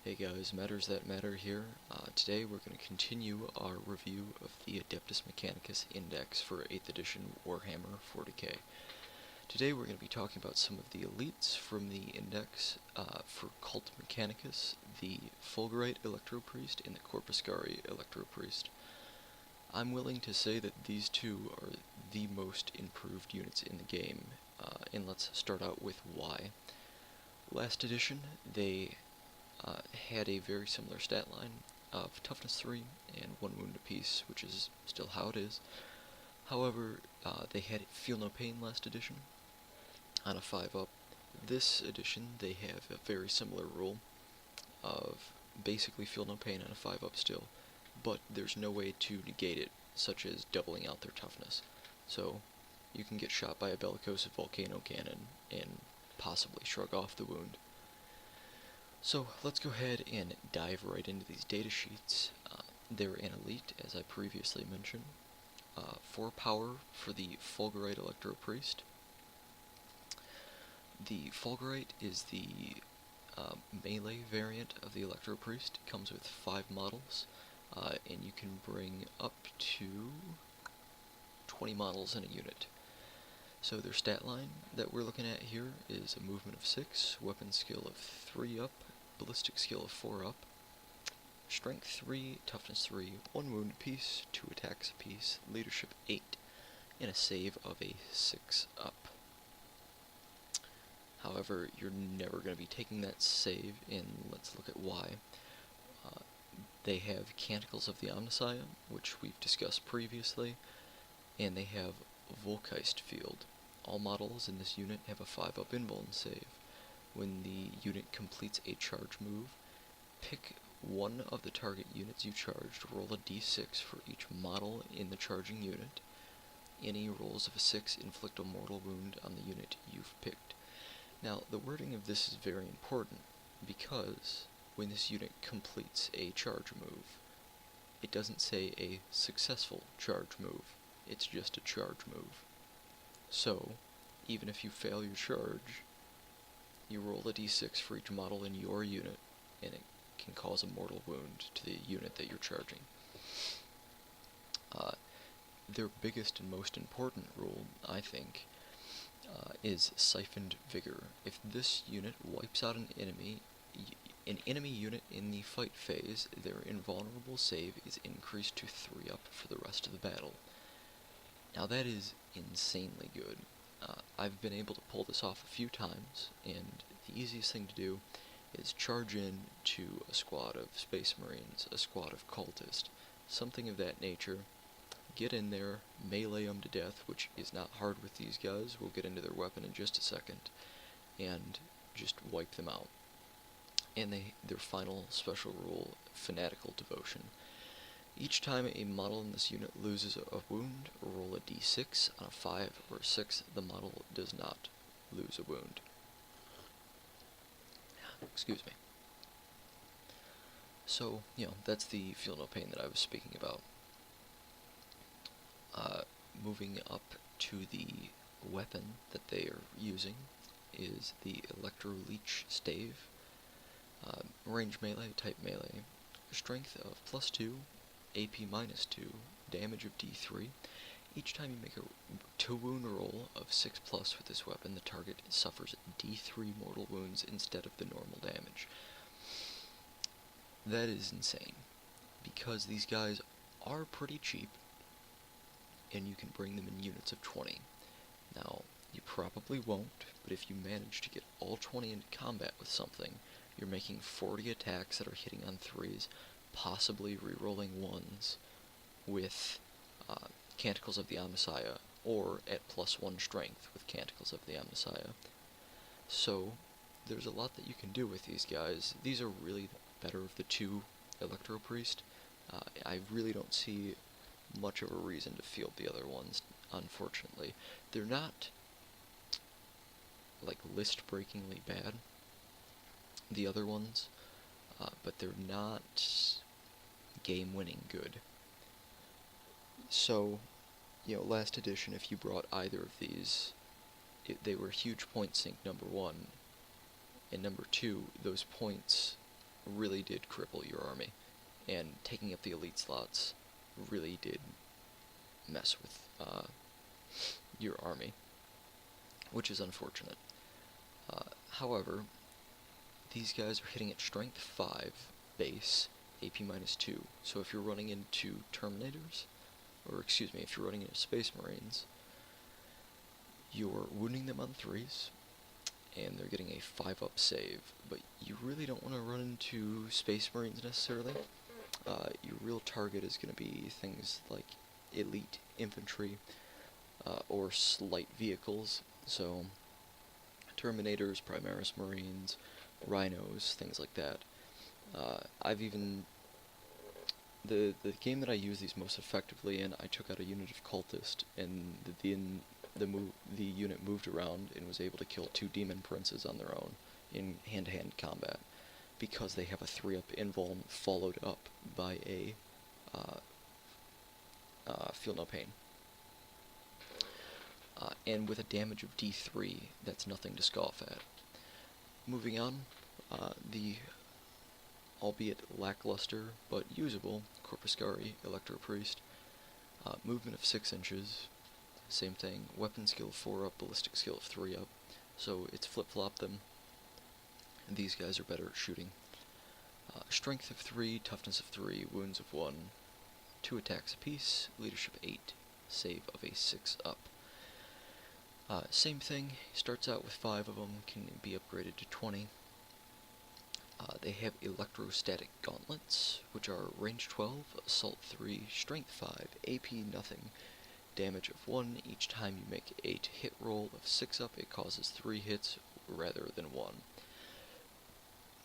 Hey guys, Matters That Matter here. Today we're going to continue our review of the Adeptus Mechanicus Index for 8th edition Warhammer 40k. Today we're going to be talking about some of the elites from the index for Cult Mechanicus, the Fulgurite Electro-Priest, and the Corpuscari Electro-Priest. I'm willing to say that these two are the most improved units in the game, and let's start out with why. Last edition, they had a very similar stat line of toughness 3 and 1 wound apiece, which is still how it is. However, they had feel no pain last edition on a 5-up. This edition, they have a very similar rule of basically feel no pain on a 5-up still, but there's no way to negate it, such as doubling out their toughness. So, you can get shot by a bellicose volcano cannon and possibly shrug off the wound. So let's go ahead and dive right into these data sheets. They're an elite, as I previously mentioned. 4 power for the Fulgurite Electro-Priest. The Fulgurite is the melee variant of the Electro-Priest. It comes with 5 models, and you can bring up to 20 models in a unit. So their stat line that we're looking at here is a movement of 6, weapon skill of 3 up, ballistic skill of 4 up, strength 3, toughness 3, 1 wound apiece, 2 attacks apiece, leadership 8, and a save of a 6 up. However, you're never going to be taking that save, and let's look at why. They have Canticles of the Omnissiah, which we've discussed previously, and they have Volkheist Field. All models in this unit have a 5-up invuln save. When the unit completes a charge move, pick one of the target units you charged, roll a d6 for each model in the charging unit. Any rolls of a 6 inflict a mortal wound on the unit you've picked. Now, the wording of this is very important, because when this unit completes a charge move, it doesn't say a successful charge move, it's just a charge move. So, even if you fail your charge, you roll a d6 for each model in your unit, and it can cause a mortal wound to the unit that you're charging. Their biggest and most important rule, I think, is Siphoned Vigor. If this unit wipes out an enemy unit in the fight phase, their invulnerable save is increased to 3 up for the rest of the battle. Now that is insanely good. I've been able to pull this off a few times, and the easiest thing to do is charge in to a squad of Space Marines, a squad of cultists, something of that nature. Get in there, melee them to death, which is not hard with these guys. We'll get into their weapon in just a second, and just wipe them out. And their final special rule, Fanatical Devotion. Each time a model in this unit loses a wound, roll a d6. On a 5 or 6, the model does not lose a wound. Excuse me. So, that's the feel no pain that I was speaking about. Moving up to the weapon that they are using is the Electro Leech Stave. Range melee, type melee. Strength of +2, AP -2, damage of d3. Each time you make a 2-wound roll of 6+ with this weapon, the target suffers d3 mortal wounds instead of the normal damage. That is insane, because these guys are pretty cheap, and you can bring them in units of 20. Now, you probably won't, but if you manage to get all 20 into combat with something, you're making 40 attacks that are hitting on 3s, possibly rerolling 1s with Canticles of the Omnissiah, or at +1 strength with Canticles of the Omnissiah. So, there's a lot that you can do with these guys. These are really the better of the 2 Electro-Priest. I really don't see much of a reason to field the other ones, unfortunately. They're not, like, list-breakingly bad, the other ones, but they're not game-winning good. So, last edition, if you brought either of these, they were huge point sink, number 1, and number 2, those points really did cripple your army, and taking up the elite slots really did mess with your army, which is unfortunate. However, these guys are hitting at strength 5 base, AP minus 2, so if you're running into Terminators, or excuse me, if you're running into Space Marines, you're wounding them on 3s, and they're getting a 5-up save, but you really don't want to run into Space Marines necessarily. Your real target is going to be things like elite infantry, or slight vehicles, so Terminators, Primaris Marines, Rhinos, things like that. The game that I use these most effectively in, I took out a unit of Cultist, and the unit moved around and was able to kill 2 Demon Princes on their own in hand-to-hand combat, because they have a 3-up invuln followed up by a Feel No Pain. And with a damage of D3, that's nothing to scoff at. Moving on, the albeit lackluster but usable Corpuscari Electro Priest. Movement of 6 inches, same thing. Weapon skill 4 up, ballistic skill 3 up, so it's flip-flop them. And these guys are better at shooting. Strength of 3, toughness of 3, wounds of 1, 2 attacks apiece, leadership 8, save of a 6 up. Same thing, starts out with 5 of them, can be upgraded to 20. They have electrostatic gauntlets, which are range 12, assault 3, strength 5, AP nothing, damage of 1. Each time you make a hit roll of 6 up, it causes 3 hits rather than 1.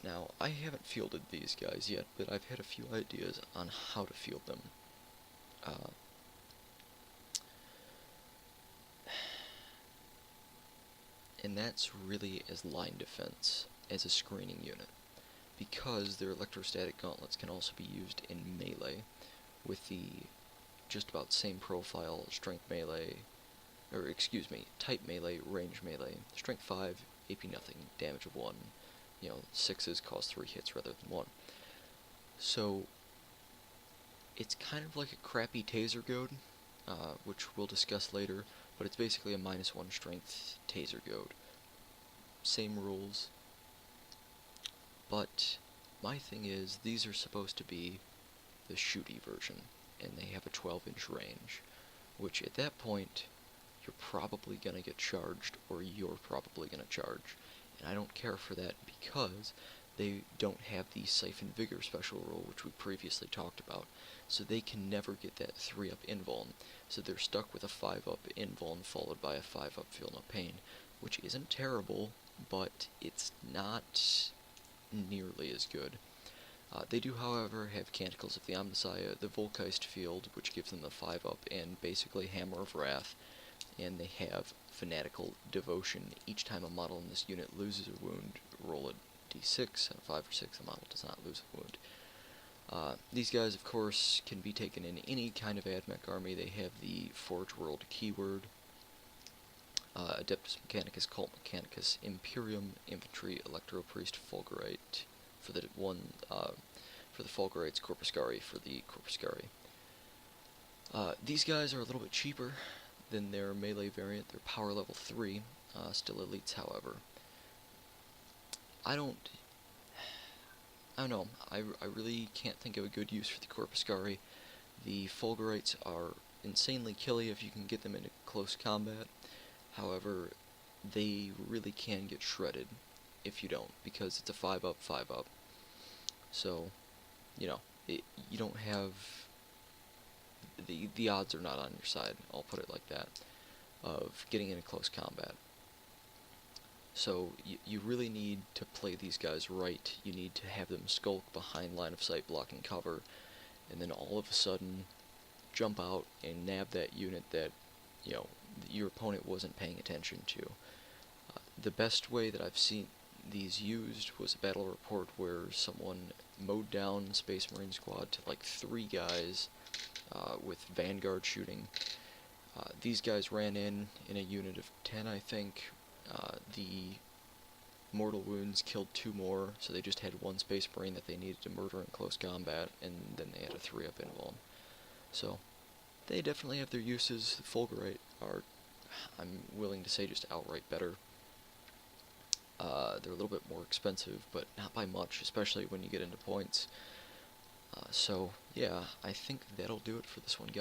Now, I haven't fielded these guys yet, but I've had a few ideas on how to field them. And that's really as line defense, as a screening unit, because their electrostatic gauntlets can also be used in melee, with the just about same profile, strength melee, or excuse me, type melee, range melee, strength 5, AP nothing, damage of 1, 6s cause 3 hits rather than 1. So, it's kind of like a crappy taser goad, which we'll discuss later, but it's basically a -1 strength taser goad. Same rules, but my thing is, these are supposed to be the shooty version, and they have a 12-inch range, which at that point, you're probably going to get charged, or you're probably going to charge, and I don't care for that because they don't have the Siphon Vigor special rule, which we previously talked about, so they can never get that 3-up invuln, so they're stuck with a 5-up invuln followed by a 5-up Feel No Pain, which isn't terrible, but it's not nearly as good. They do, however, have Canticles of the Omnissiah, the Volkheist Field, which gives them the 5-up, and basically Hammer of Wrath, and they have Fanatical Devotion. Each time a model in this unit loses a wound, roll a d6, and a 5 or 6, the model does not lose a wound. These guys, of course, can be taken in any kind of AdMech army. They have the Forge World keyword, Adeptus Mechanicus, Cult Mechanicus, Imperium, Infantry, Electro Priest, Fulgurite, for the Fulgurites, Corpuscari for the Corpuscari. These guys are a little bit cheaper than their melee variant. They're power level 3, still elites, however. I don't know. I really can't think of a good use for the Corpuscari. The Fulgurites are insanely killy if you can get them into close combat. However, they really can get shredded if you don't, because it's a 5-up, 5-up. So, you don't have... The odds are not on your side, I'll put it like that, of getting into close combat. So, you really need to play these guys right. You need to have them skulk behind line of sight blocking cover, and then all of a sudden jump out and nab that unit that, your opponent wasn't paying attention to. The best way that I've seen these used was a battle report where someone mowed down Space Marine squad to like 3 guys with Vanguard shooting. These guys ran in a unit of 10, I think. The mortal wounds killed 2 more, so they just had 1 Space Marine that they needed to murder in close combat, and then they had a 3-up invuln. So, they definitely have their uses. Fulgurite are, I'm willing to say, just outright better. They're a little bit more expensive, but not by much, especially when you get into points. So, yeah, I think that'll do it for this one, guys.